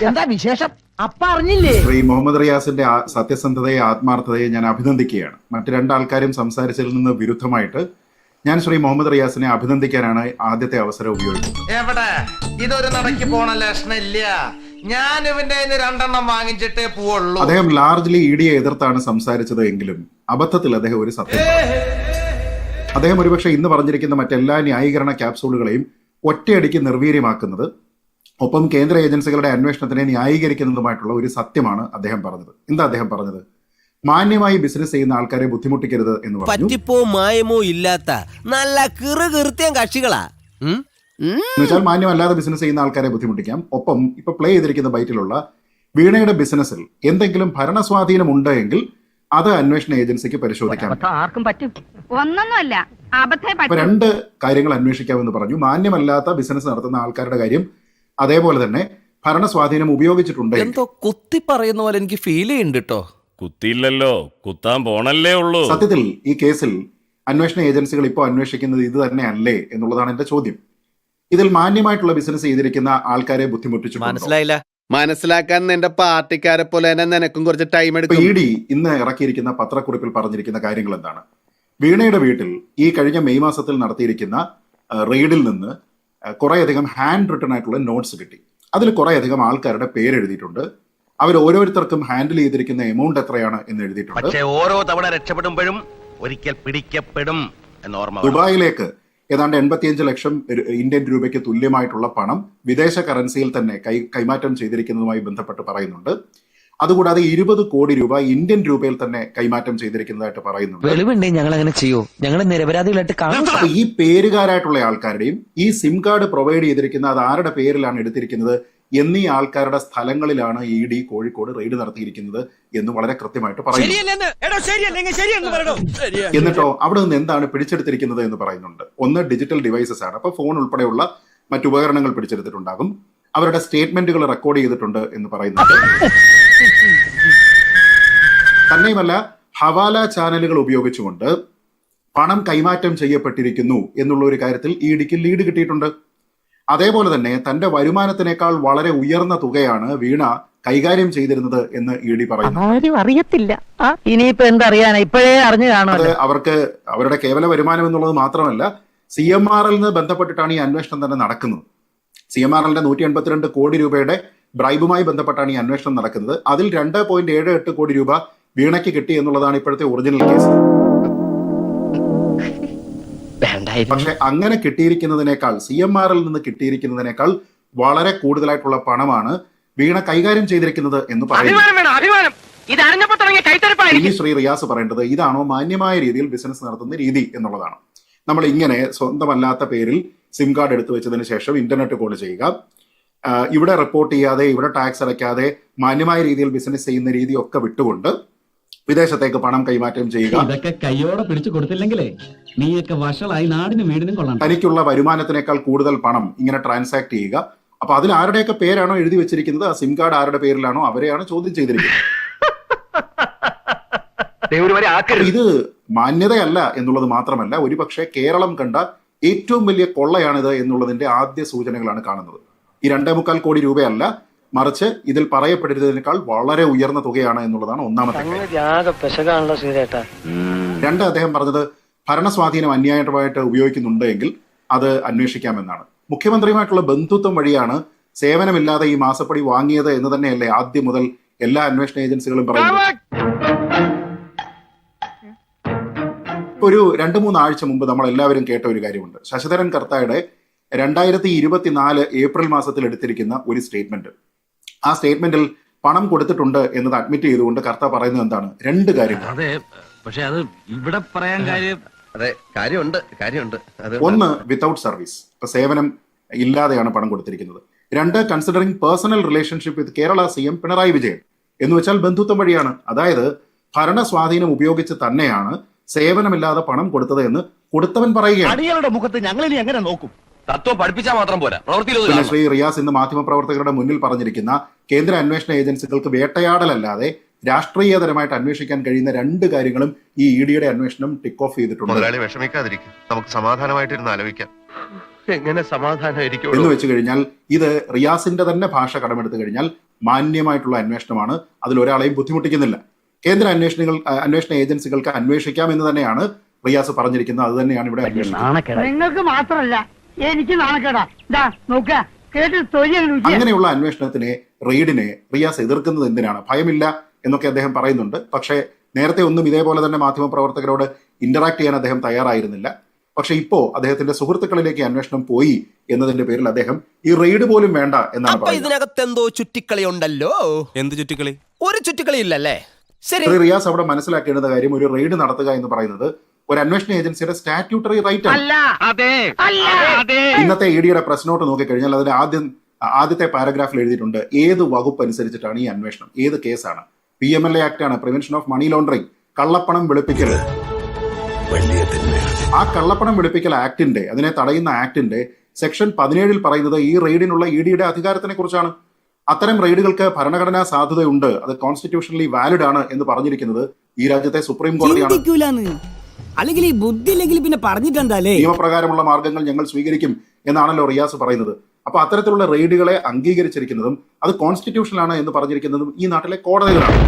എന്താ വിശേഷം? അപ്പ അറിഞ്ഞില്ലേ? ശ്രീ മുഹമ്മദ് റിയാസിന്റെ സത്യസന്ധതയെ ആത്മാർത്ഥതയെ ഞാൻ അഭിനന്ദിക്കുകയാണ്. മറ്റു രണ്ടാൾക്കാരും സംസാരിച്ചതിൽ നിന്ന് വിരുദ്ധമായിട്ട് ഞാൻ ശ്രീ മുഹമ്മദ് റിയാസിനെ അഭിനന്ദിക്കാനാണ് ആദ്യത്തെ അവസരം ഉപയോഗിക്കുന്നത്. എവിടെ ഇതൊരു നടക്കി പോണ ലക്ഷണില്ല. ഞാൻ ഇവന്റെ രണ്ടെണ്ണം വാങ്ങിച്ചിട്ടേ പോവുള്ളൂ. അദ്ദേഹം ലാർജ്ലി ഇഡിയെ എതിർത്താണ് സംസാരിച്ചത് എങ്കിലും അബദ്ധത്തിൽ അദ്ദേഹം ഒരു സത്യം. അദ്ദേഹം ഒരുപക്ഷെ ഇന്ന് പറഞ്ഞിരിക്കുന്ന മറ്റെല്ലാ ന്യായീകരണ ക്യാപ്സൂളുകളെയും ഒറ്റയടിക്ക് നിർവീര്യമാക്കുന്നത്, ഒപ്പം കേന്ദ്ര ഏജൻസികളുടെ അന്വേഷണത്തിനെ ന്യായീകരിക്കുന്നതുമായിട്ടുള്ള ഒരു സത്യമാണ് അദ്ദേഹം പറഞ്ഞത്. എന്താ അദ്ദേഹം പറഞ്ഞത്? മാന്യമായി ബിസിനസ് ചെയ്യുന്ന ആൾക്കാരെ ബുദ്ധിമുട്ടിക്കരുത് എന്ന് പറഞ്ഞു. പറ്റിപ്പോ മായമോ ഇല്ലാത്ത നല്ല കൃത്യം കക്ഷികളാ. എന്നുവെച്ചാൽ മാന്യമല്ലാതെ ബിസിനസ് ചെയ്യുന്ന ആൾക്കാരെ ബുദ്ധിമുട്ടിക്കാം. ഒപ്പം ഇപ്പൊ പ്ലേ ചെയ്തിരിക്കുന്ന ബൈറ്റിലുള്ള വീണയുടെ ബിസിനസ്സിൽ എന്തെങ്കിലും ഭരണസ്വാധീനം ഉണ്ട് എങ്കിൽ അത് അന്വേഷണ ഏജൻസിക്ക് പരിശോധിക്കാം. രണ്ട് കാര്യങ്ങൾ അന്വേഷിക്കാമെന്ന് പറഞ്ഞു. മാന്യമല്ലാത്ത ബിസിനസ് നടത്തുന്ന ആൾക്കാരുടെ കാര്യം, അതേപോലെ തന്നെ ഭരണസ്വാധീനം ഉപയോഗിച്ചിട്ടുണ്ട്. എന്തോ കുത്തി പറയുന്ന പോലെ എനിക്ക് ഫീൽ ചെയ്യുന്നുണ്ട് കേട്ടോ. കുത്തിയില്ലല്ലോ, കുത്താൻ പോണല്ലേ ഉള്ളൂ. സത്യത്തിൽ ഈ കേസിൽ അന്വേഷണ ഏജൻസികൾ ഇപ്പോൾ അന്വേഷിക്കുന്നത് ഇത് തന്നെ അല്ലേ എന്നുള്ളതാണ് എന്റെ ചോദ്യം. ഇതിൽ മാന്യമായിട്ടുള്ള ബിസിനസ് ചെയ്തിരിക്കുന്ന ആൾക്കാരെ ബുദ്ധിമുട്ടിച്ചു. മനസ്സിലായില്ല. മനസ്സിലാക്കാൻ എന്റെ പാർട്ടിക്കാരെ പോലെ തന്നെ നിനക്കും കുറച്ച് ടൈം എടുക്കും. ഇഡി ഇന്ന് ഇറക്കിയിരിക്കുന്ന പത്രക്കുറിപ്പിൽ പറഞ്ഞിരിക്കുന്ന കാര്യങ്ങൾ എന്താണ്? വീണയുടെ വീട്ടിൽ ഈ കഴിഞ്ഞ മെയ് മാസത്തിൽ നടത്തിയിരിക്കുന്ന റെയ്ഡിൽ നിന്ന് കുറേയധികം ഹാൻഡ് റിട്ടൺ ആയിട്ടുള്ള നോട്ട്സ് കിട്ടി. അതിൽ കുറേയധികം ആൾക്കാരുടെ പേരെഴുതിയിട്ടുണ്ട്. അവർ ഓരോരുത്തർക്കും ഹാൻഡിൽ ചെയ്തിരിക്കുന്ന എമൗണ്ട് എത്രയാണ് എന്ന് എഴുതിയിട്ടുണ്ട്. പക്ഷേ ഓരോ തവണ രക്ഷപ്പെടുമ്പോഴും ഒരിക്കൽ പിടിക്കപ്പെടും എന്ന് ഓർമ്മ. ദുബായിലേക്ക് ഏതാണ്ട് 85 ലക്ഷം ഇന്ത്യൻ രൂപയ്ക്ക് തുല്യമായിട്ടുള്ള പണം വിദേശ കറൻസിയിൽ തന്നെ കൈമാറ്റം ചെയ്തിരിക്കുന്നതുമായി ബന്ധപ്പെട്ട് പറയുന്നുണ്ട്. അതുകൂടാതെ 20 കോടി രൂപ ഇന്ത്യൻ രൂപയിൽ തന്നെ കൈമാറ്റം ചെയ്തിരിക്കുന്നതായിട്ട് പറയുന്നുണ്ട്. ഞങ്ങൾ അങ്ങനെ ചെയ്യോ? ഞങ്ങൾ നിരപരാധികളായിട്ട് കാണും. ഈ പേരുകാരായിട്ടുള്ള ആൾക്കാരുടെയും ഈ സിം കാർഡ് പ്രൊവൈഡ് ചെയ്തിരിക്കുന്ന അത് ആരുടെ പേരിലാണ് എടുത്തിരിക്കുന്നത് എന്നീ ആൾക്കാരുടെ സ്ഥലങ്ങളിലാണ് ഇഡി കോഴിക്കോട് റെയ്ഡ് നടത്തിയിരിക്കുന്നത് എന്ന് വളരെ കൃത്യമായിട്ട് പറയുന്നു. എന്നിട്ടോ അവിടെ നിന്ന് എന്താണ് പിടിച്ചെടുത്തിരിക്കുന്നത് എന്ന് പറയുന്നുണ്ട്. ഒന്ന് ഡിജിറ്റൽ ഡിവൈസസ് ആണ്. അപ്പൊ ഫോൺ ഉൾപ്പെടെയുള്ള മറ്റു ഉപകരണങ്ങൾ പിടിച്ചെടുത്തിട്ടുണ്ടാകും. അവരുടെ സ്റ്റേറ്റ്മെന്റുകൾ റെക്കോർഡ് ചെയ്തിട്ടുണ്ട് എന്ന് പറയുന്നുണ്ട്. തന്നെയുമല്ല, ഹവാല ചാനലുകൾ ഉപയോഗിച്ചുകൊണ്ട് പണം കൈമാറ്റം ചെയ്യപ്പെട്ടിരിക്കുന്നു എന്നുള്ള ഒരു കാര്യത്തിൽ ഇഡിക്ക് ലീഡ് കിട്ടിയിട്ടുണ്ട്. അതേപോലെ തന്നെ തന്റെ വരുമാനത്തിനേക്കാൾ വളരെ ഉയർന്ന തുകയാണ് വീണ കൈകാര്യം ചെയ്തിരുന്നത് എന്ന് ഇഡി പറയുന്നു. അറിയത്തില്ല. ഇനിയിപ്പോ എന്തറിയാനാ? ഇപ്പോഴേ അറിഞ്ഞു കാണും. അത് അവർക്ക് അവരുടെ കേവല വരുമാനം എന്നുള്ളത് മാത്രമല്ല, CMRL ബന്ധപ്പെട്ടിട്ടാണ് ഈ അന്വേഷണം തന്നെ നടക്കുന്നത്. CMRL 182 കോടി രൂപയുടെ ബ്രൈബുമായി ബന്ധപ്പെട്ടാണ് ഈ അന്വേഷണം നടക്കുന്നത്. അതിൽ 2.78 കോടി രൂപ വീണയ്ക്ക് കിട്ടി എന്നുള്ളതാണ് ഇപ്പോഴത്തെ ഒറിജിനൽ കേസ്. പക്ഷെ അങ്ങനെ കിട്ടിയിരിക്കുന്നതിനേക്കാൾ, CMRL നിന്ന് കിട്ടിയിരിക്കുന്നതിനേക്കാൾ വളരെ കൂടുതലായിട്ടുള്ള പണമാണ് വീണ കൈകാര്യം ചെയ്തിരിക്കുന്നത് എന്ന് പറയുന്നു. ഇനി ശ്രീ റിയാസ് പറയേണ്ടത് ഇതാണോ മാന്യമായ രീതിയിൽ ബിസിനസ് നടത്തുന്ന രീതി എന്നുള്ളതാണ്. നമ്മൾ ഇങ്ങനെ സ്വന്തമല്ലാത്ത പേരിൽ സിം കാർഡ് എടുത്തു വെച്ചതിന് ശേഷം ഇന്റർനെറ്റ് കോൾ ചെയ്യുക, ഇവിടെ റിപ്പോർട്ട് ചെയ്യാതെ ഇവിടെ ടാക്സ് അടയ്ക്കാതെ മാന്യമായ രീതിയിൽ ബിസിനസ് ചെയ്യുന്ന രീതിയൊക്കെ വിട്ടുകൊണ്ട് വിദേശത്തേക്ക് പണം കൈമാറ്റം ചെയ്യുക. ഇതൊക്കെ കൈയോടെ പിടിച്ചു കൊടുത്തില്ലെങ്കിലേ നീയൊക്കെ വഷളായി നാടിനും വീടിനും കൊള്ളാം. തനിക്കുള്ള വരുമാനത്തിനേക്കാൾ കൂടുതൽ പണം ഇങ്ങനെ ട്രാൻസാക്ട് ചെയ്യുക. അപ്പൊ അതിൽ ആരുടെയൊക്കെ പേരാണോ എഴുതി വെച്ചിരിക്കുന്നത്, ആ സിം കാർഡ് ആരുടെ പേരിലാണോ അവരെയാണ് ചോദ്യം ചെയ്തിരിക്കുന്നത്. ഇത് മാന്യതയല്ല എന്നുള്ളത് മാത്രമല്ല, ഒരുപക്ഷെ കേരളം കണ്ട ഏറ്റവും വലിയ കൊള്ളയാണിത് എന്നുള്ളതിന്റെ ആദ്യ സൂചനകളാണ് കാണുന്നത്. ഈ 2.25 കോടി രൂപയല്ല, മറിച്ച് ഇതിൽ പറയപ്പെട്ടിരുന്നതിനേക്കാൾ വളരെ ഉയർന്ന തുകയാണ് എന്നുള്ളതാണ് ഒന്നാമത്തെ. രണ്ട്, അദ്ദേഹം പറഞ്ഞത് ഭരണസ്വാധീനം അന്യായമായിട്ട് ഉപയോഗിക്കുന്നുണ്ട് എങ്കിൽ അത് അന്വേഷിക്കാമെന്നാണ്. മുഖ്യമന്ത്രിയുമായിട്ടുള്ള ബന്ധുത്വം വഴിയാണ് സേവനമില്ലാതെ ഈ മാസപ്പടി വാങ്ങിയത് എന്ന് തന്നെയല്ലേ ആദ്യം മുതൽ എല്ലാ അന്വേഷണ ഏജൻസികളും പറയുന്നത്. ഒരു 2-3 ആഴ്ച മുമ്പ് നമ്മൾ എല്ലാവരും കേട്ട ഒരു കാര്യമുണ്ട്. ശശിധരൻ കർത്തായുടെ 2024 ഏപ്രിൽ മാസത്തിൽ എടുത്തിരിക്കുന്ന ഒരു സ്റ്റേറ്റ്മെന്റ്. ആ സ്റ്റേറ്റ്മെന്റിൽ പണം കൊടുത്തിട്ടുണ്ട് എന്നത് അഡ്മിറ്റ് ചെയ്തുകൊണ്ട് കർത്ത പറയുന്നത് എന്താണ്? 2 കാര്യങ്ങൾ. പക്ഷെ അത് ഇവിടെ പറയാൻ കാര്യമുണ്ട്. ഒന്ന്, വിത്തൗട്ട് സർവീസ്, ഇപ്പൊ സേവനം ഇല്ലാതെയാണ് പണം കൊടുത്തിരിക്കുന്നത്. 2, considering personal relationship with Kerala CM Pinarayi Vijayan, എന്ന് വെച്ചാൽ ബന്ധുത്വം വഴിയാണ്. അതായത് ഭരണസ്വാധീനം ഉപയോഗിച്ച് തന്നെയാണ് സേവനമില്ലാതെ പണം കൊടുത്തത് എന്ന് കൊടുത്തവൻ പറയുകയാണ്. മുഖത്ത് ഞങ്ങൾ ഇനി എങ്ങനെ നോക്കും? തത്വം പഠിപ്പിച്ചാൽ മാത്രം പോരാ, പ്രവൃത്തിയിൽ. ശ്രീ റിയാസ് ഇന്ന് മാധ്യമപ്രവർത്തകരുടെ മുന്നിൽ പറഞ്ഞിരിക്കുന്ന കേന്ദ്ര അന്വേഷണ ഏജൻസികൾക്ക് വേട്ടയാടലല്ലാതെ രാഷ്ട്രീയതരമായിട്ട് അന്വേഷിക്കാൻ കഴിയുന്ന 2 കാര്യങ്ങളും ഈ ഇഡിയുടെ അന്വേഷണം ടിക്ക് ഓഫ് ചെയ്തിട്ടുണ്ട്. വിഷമിക്കാതിരിക്കും, നമുക്ക് സമാധാനമായിട്ടിരുന്ന് ആലോചിക്കാം. എങ്ങനെ സമാധാനം എന്ന് വെച്ച് കഴിഞ്ഞാൽ ഇത് റിയാസിന്റെ തന്നെ ഭാഷ കടമെടുത്തു കഴിഞ്ഞാൽ മാന്യമായിട്ടുള്ള അന്വേഷണമാണ്. അതിൽ ഒരാളെയും ബുദ്ധിമുട്ടിക്കുന്നില്ല. കേന്ദ്ര അന്വേഷണ ഏജൻസികൾക്ക് അന്വേഷിക്കാം എന്ന് തന്നെയാണ് റിയാസ് പറഞ്ഞിരിക്കുന്നത്. അത് തന്നെയാണ് ഇവിടെ അന്വേഷണം. നിങ്ങൾക്ക് മാത്രമല്ല എനിക്ക് നാണക്കേടാ. നോക്ക കേട്ട് അങ്ങനെയുള്ള അന്വേഷണത്തിനെ, റെയ്ഡിനെ റിയാസ് എതിർക്കുന്നത് എന്തിനാണ്? ഭയമില്ല എന്നൊക്കെ അദ്ദേഹം പറയുന്നുണ്ട്. പക്ഷേ നേരത്തെ ഒന്നും ഇതേപോലെ തന്നെ മാധ്യമപ്രവർത്തകരോട് ഇന്ററാക്ട് ചെയ്യാൻ അദ്ദേഹം തയ്യാറായിരുന്നില്ല. പക്ഷെ ഇപ്പോ അദ്ദേഹത്തിന്റെ സുഹൃത്തുക്കളിലേക്ക് അന്വേഷണം പോയി എന്നതിന്റെ പേരിൽ അദ്ദേഹം ഈ റെയ്ഡ് പോലും വേണ്ട എന്നാണ് പറയുന്നത്. ഇതിനകത്ത് എന്തോ ചുറ്റിക്കളി ഉണ്ടല്ലോ. എന്ത് ചുറ്റിക്കളി? ഒരു ചുറ്റിക്കളി ഇല്ലല്ലേ? ശരി. റിയാസ് അവിടെ മനസ്സിലാക്കേണ്ട കാര്യം, ഒരു റെയ്ഡ് നടത്തുക എന്ന് പറയുന്നത് ഒരു അന്വേഷണ ഏജൻസിയുടെ സ്റ്റാറ്റ്യൂട്ടറി റൈറ്റ് ആണ്. ഇന്നത്തെ ഇഡിയുടെ പ്രസ് നോട്ട് നോക്കിക്കഴിഞ്ഞാൽ അതിന്റെ ആദ്യത്തെ പാരഗ്രാഫിൽ എഴുതിയിട്ടുണ്ട് ഏത് വകുപ്പ് അനുസരിച്ചിട്ടാണ് ഈ അന്വേഷണം, ഏത് കേസാണ്. PMLA ആക്ട് ആണ്, പ്രിവെൻഷൻ ഓഫ് മണി ലോണ്ടറിംഗ്, കള്ളപ്പണം വെളുപ്പിക്കൽ. ആ കള്ളപ്പണം വെളുപ്പിക്കൽ ആക്ടിന്റെ, അതിനെ തടയുന്ന ആക്ടിന്റെ സെക്ഷൻ 17 പറയുന്നത് ഈ റെയ്ഡിനുള്ള ഇഡിയുടെ അധികാരത്തിനെ കുറിച്ചാണ്. അത്തരം റെയ്ഡുകൾക്ക് ഭരണഘടനാ സാധുതയുണ്ട്, അത് കോൺസ്റ്റിറ്റ്യൂഷണലി വാലിഡ് ആണ് എന്ന് പറഞ്ഞിരിക്കുന്നത് ഈ രാജ്യത്തെ സുപ്രീം കോടതിയാണ്. അല്ലെങ്കിൽ ഈ ബുദ്ധി ഇല്ലെങ്കിൽ പിന്നെ പറഞ്ഞിട്ടുണ്ടല്ലേ. നിയമപ്രകാരമുള്ള മാർഗങ്ങൾ ഞങ്ങൾ സ്വീകരിക്കും എന്നാണല്ലോ റിയാസ് പറയുന്നത്. അപ്പൊ അത്തരത്തിലുള്ള റെയ്ഡുകളെ അംഗീകരിച്ചിരിക്കുന്നതും അത് കോൺസ്റ്റിറ്റ്യൂഷനാണ് എന്ന് പറഞ്ഞിരിക്കുന്നതും ഈ നാട്ടിലെ കോടതികളാണ്.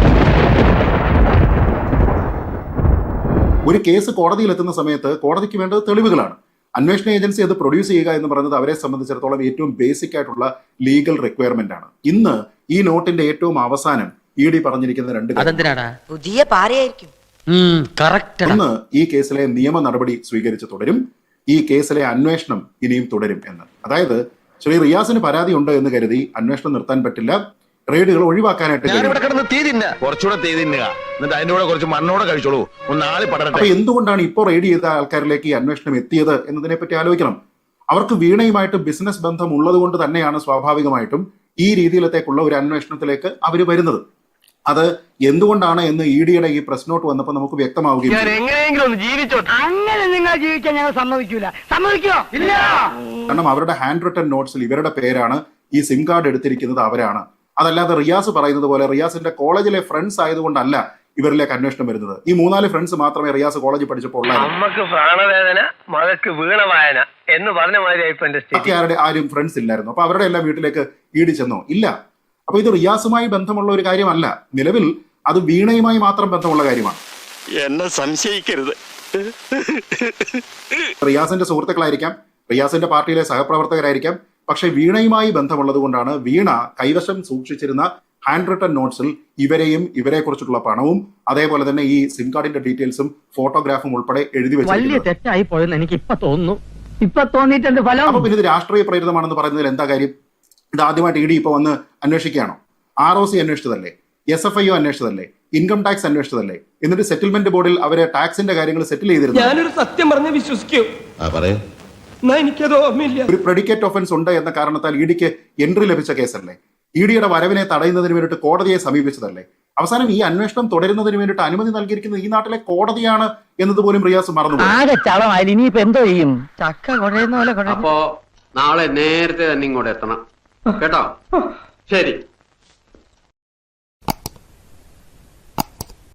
ഒരു കേസ് കോടതിയിൽ എത്തുന്ന സമയത്ത് കോടതിക്ക് വേണ്ടത് തെളിവുകളാണ്. അന്വേഷണ ഏജൻസി അത് പ്രൊഡ്യൂസ് ചെയ്യുക എന്ന് പറയുന്നത് അവരെ സംബന്ധിച്ചിടത്തോളം ഏറ്റവും ബേസിക് ആയിട്ടുള്ള ലീഗൽ റിക്വയർമെന്റ് ആണ്. ഇന്ന് ഈ നോട്ടിന്റെ ഏറ്റവും അവസാനം ED പറഞ്ഞിരിക്കുന്ന രണ്ട് പുതിയ പാരയായിരിക്കും. ഒന്ന്, ഈ കേസിലെ നിയമ നടപടി സ്വീകരിച്ച് തുടരും, ഈ കേസിലെ അന്വേഷണം ഇനിയും തുടരും എന്ന്. അതായത് ശ്രീ റിയാസിന് പരാതി ഉണ്ട് എന്ന് കരുതി അന്വേഷണം നിർത്താൻ പറ്റില്ല, റെയ്ഡുകൾ ഒഴിവാക്കാനായിട്ട്. അപ്പൊ എന്തുകൊണ്ടാണ് ഇപ്പോൾ റെയ്ഡ് ചെയ്ത ആൾക്കാരിലേക്ക് ഈ അന്വേഷണം എത്തിയത് എന്നതിനെ പറ്റി ആലോചിക്കണം. അവർക്ക് വീണയുമായിട്ട് ബിസിനസ് ബന്ധം ഉള്ളത് കൊണ്ട് തന്നെയാണ് സ്വാഭാവികമായിട്ടും ഈ രീതിയിലത്തേക്കുള്ള ഒരു അന്വേഷണത്തിലേക്ക് അവർ വരുന്നത്. അത് എന്തുകൊണ്ടാണ് എന്ന് EDയുടെ ഈ പ്രസ് നോട്ട് വന്നപ്പോൾ നമുക്ക് വ്യക്തമാവുകയും അങ്ങനെ നിങ്ങൾ ജീവിക്കാൻ ഞങ്ങൾ സമ്മതിക്കോ? ഇല്ല. കാരണം അവരുടെ ഹാൻഡ് റിട്ടൺ നോട്ട്സിൽ ഇവരുടെ പേരാണ്, ഈ സിം കാർഡ് എടുത്തിരിക്കുന്നത് അവരാണ്. അതല്ലാതെ റിയാസ് പറയുന്നത് പോലെ റിയാസിന്റെ കോളേജിലെ ഫ്രണ്ട്സ് ആയതുകൊണ്ടല്ല ഇവരിലേക്ക് അന്വേഷണം വരുന്നത്. ഈ 3-4 ഫ്രണ്ട്സ് മാത്രമേ റിയാസ് കോളേജിൽ പഠിച്ചപ്പോൾ ആരും ഫ്രണ്ട്സ് ഇല്ലായിരുന്നു. അപ്പൊ അവരുടെ എല്ലാം വീട്ടിലേക്ക് ED ചെന്നോ? ഇല്ല. അപ്പൊ ഇത് റിയാസുമായി ബന്ധമുള്ള ഒരു കാര്യമല്ല. നിലവിൽ അത് വീണയുമായി മാത്രം ബന്ധമുള്ള കാര്യമാണ്. എന്നെ സംശയിക്കരുത്. റിയാസിന്റെ സുഹൃത്തുക്കളായിരിക്കാം, റിയാസിന്റെ പാർട്ടിയിലെ സഹപ്രവർത്തകരായിരിക്കാം. പക്ഷെ വീണയുമായി ബന്ധമുള്ളത് കൊണ്ടാണ് വീണ കൈവശം സൂക്ഷിച്ചിരുന്ന ഹാൻഡ് റിട്ടൺ നോട്ട്സിൽ ഇവരെയും ഇവരെ കുറിച്ചിട്ടുള്ള പണവും അതേപോലെ തന്നെ ഈ സിം കാർഡിന്റെ ഡീറ്റെയിൽസും ഫോട്ടോഗ്രാഫും ഉൾപ്പെടെ എഴുതി വലിയ തെറ്റായി പോയെന്ന് എനിക്ക് ഇപ്പൊ തോന്നുന്നു. ഇപ്പൊ തോന്നിയിട്ടുണ്ട് ഫലം. അപ്പൊ പിന്നെ ഇത് രാഷ്ട്രീയ പ്രേരിതമാണെന്ന് പറയുന്നതിൽ എന്താ കാര്യം? ഇത് ആദ്യമായിട്ട് ED ഇപ്പൊ വന്ന് അന്വേഷിക്കുകയാണോ? ROC അന്വേഷിച്ചതല്ലേ? SFIO അന്വേഷിച്ചതല്ലേ? ഇൻകം ടാക്സ് അന്വേഷിച്ചതല്ലേ? എന്നിട്ട് സെറ്റിൽമെന്റ് ബോർഡിൽ അവരെ ടാക്സിന്റെ കാര്യങ്ങൾ സെറ്റിൽ ചെയ്തിരുന്നു. ഞാനൊരു സത്യം പറഞ്ഞ് വിശ്വസിക്കൂ. എനിക്കത് ഓർമ്മയില്ല. ഒരു പ്രെഡിക്കേറ്റ് ഒഫൻസ് ഉണ്ട് എന്ന കാരണത്താൽ EDക്ക് എൻട്രി ലഭിച്ച കേസല്ലേ? EDയുടെ വരവിനെ തടയുന്നതിന് വേണ്ടിയിട്ട് കോടതിയെ സമീപിച്ചതല്ലേ? അവസാനം ഈ അന്വേഷണം തുടരുന്നതിന് വേണ്ടിയിട്ട് അനുമതി നൽകിയിരിക്കുന്നത് ഈ നാട്ടിലെ കോടതിയാണ് എന്നതുപോലും റിയാസ് മറന്നു. ഇനിയിപ്പോ എന്തോ ചെയ്യും? ചക്ക കുഴയുന്ന പോലെ. അപ്പോ നാളെ നേരത്തെ തന്നെ ഇങ്ങോട്ട് എത്തണം കേട്ടോ. ശരി.